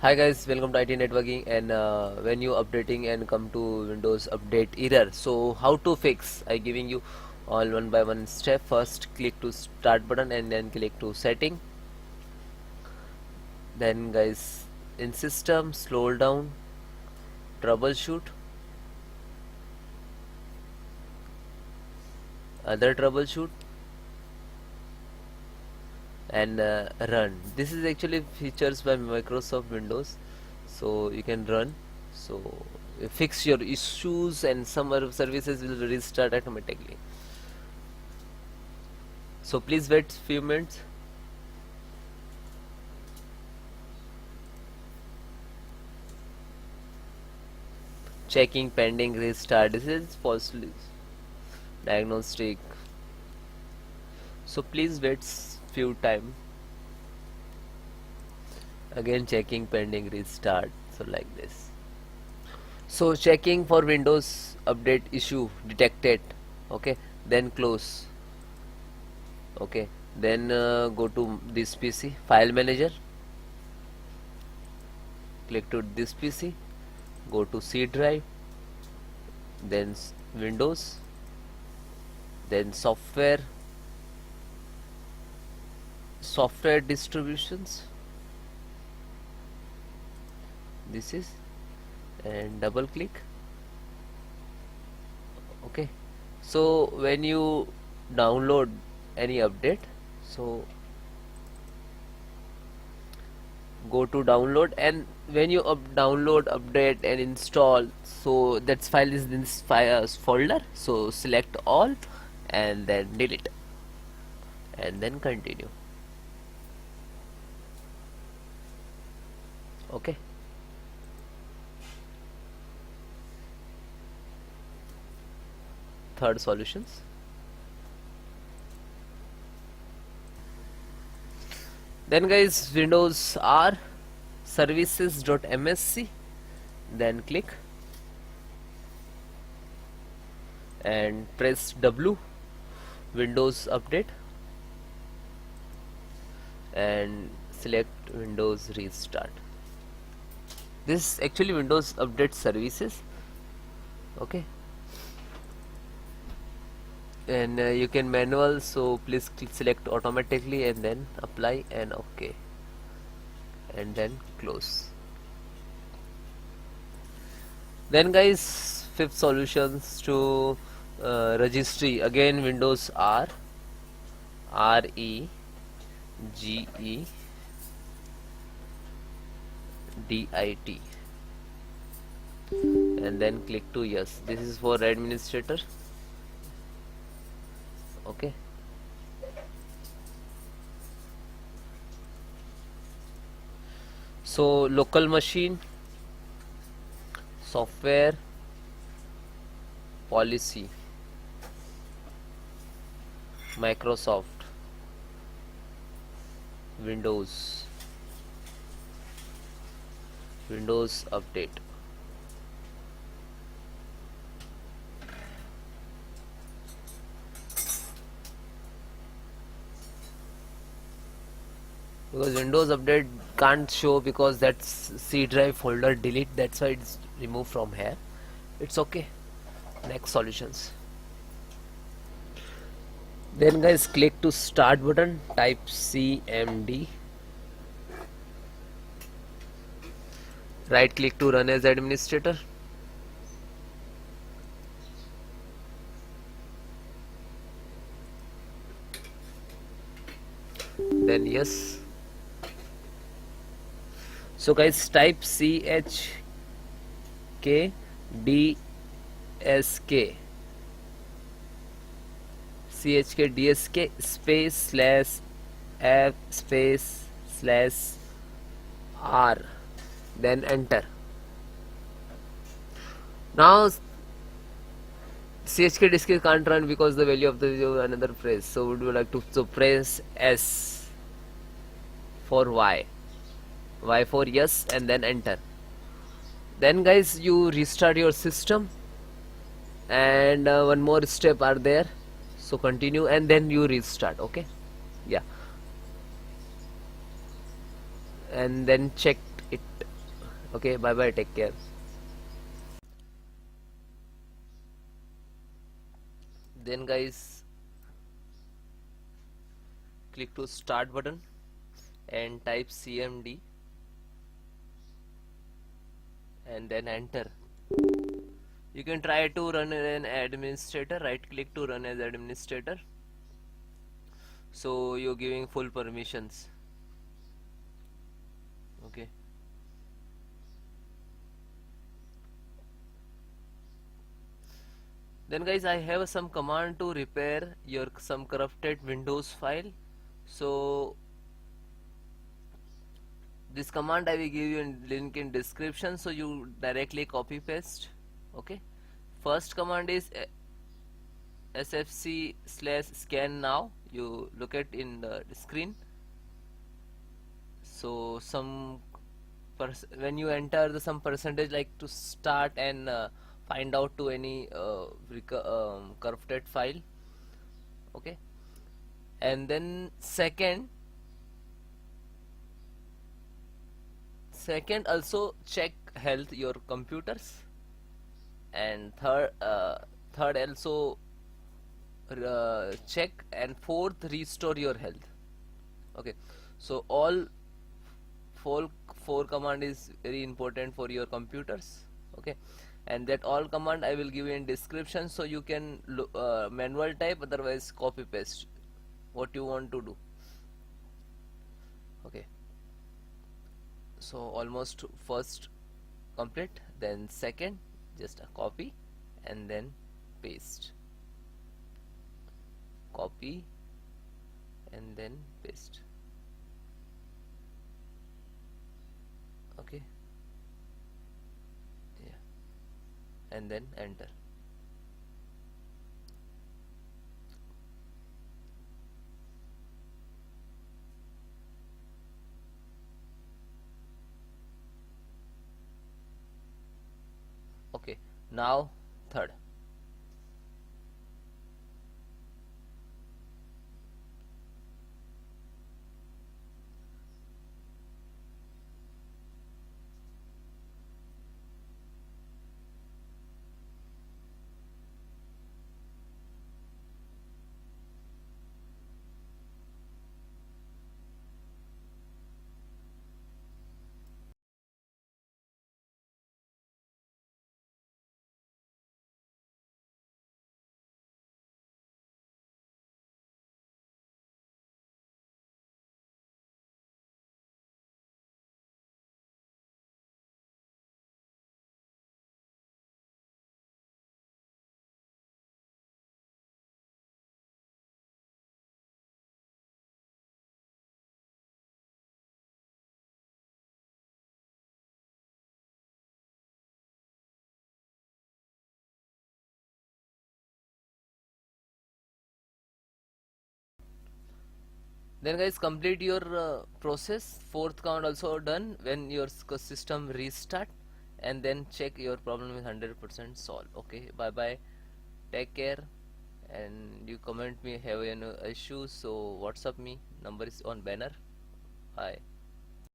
Hi guys, welcome to IT networking. And when you updating and come to Windows update error, so how to fix? I giving you all one by one step. First click to start button and then click to setting. Then guys, in system scroll down, troubleshoot, other troubleshoot, and run. This is actually features by Microsoft Windows, so you can run. So fix your issues and some other services will restart automatically. So please wait few minutes. Checking pending restart. This is falsely diagnostic. So please wait few time. Again checking pending restart. So like this. So checking for Windows update issue detected. Okay. Then close. Okay. Then go to this PC file manager. Click to this PC. Go to C drive. Then Windows. Then software distributions, this is, and double click. Okay, so when you download any update, so go to download, and when you download update and install, so that file is in this folder, so select all and then delete and then continue. Okay, third solutions. Then guys, Windows R services.msc, then click and press W, Windows update, and select Windows restart. This is actually Windows update services. Okay, and you can manual, so please select automatically and then apply and OK, and then close. Then guys, fifth solutions to registry. Again Windows R REGEDIT, and then click to yes. This is for administrator. Okay, so local machine, software, policy, Microsoft, Windows update. Because Windows update can't show because that's C drive folder delete, that's why it's removed from here. It's okay. Next solutions. Then guys, click to start button, type CMD, right click to run as administrator, then yes. So guys, type CHKDSK space slash F space slash R, then enter. Now CHKDSK can't run because the value of the another phrase, so would you like to press S for Y for yes, and then enter. Then guys, you restart your system, and one more step are there, so continue and then you restart. Okay, yeah, and then check it Okay, bye bye, take care. Then guys, click to start button and type cmd and then enter. You can try to run an administrator, right click to run as administrator, so you're giving full permissions. Okay, then guys, I have some command to repair your some corrupted Windows file. So this command I will give you in link in description, so you directly copy paste. Okay, first command is sfc slash scan now. You look at in the screen. So some when you enter the some percentage like to start and find out to any corrupted file. Okay, and then second also check health your computers, and third also check, and fourth restore your health. Okay, so all four four command is very important for your computers. Okay, and that all command I will give you in description, so you can manual type, otherwise copy paste what you want to do. Okay, so almost first complete, then second just a copy and then paste, copy and then paste. Okay, yeah, and then enter. Okay, now third. Then guys, complete your process. Fourth count also done. When your system restart, and then check your problem is 100% solved. Okay, bye bye, take care, and you comment me have any issues, so WhatsApp me, number is on banner. Bye.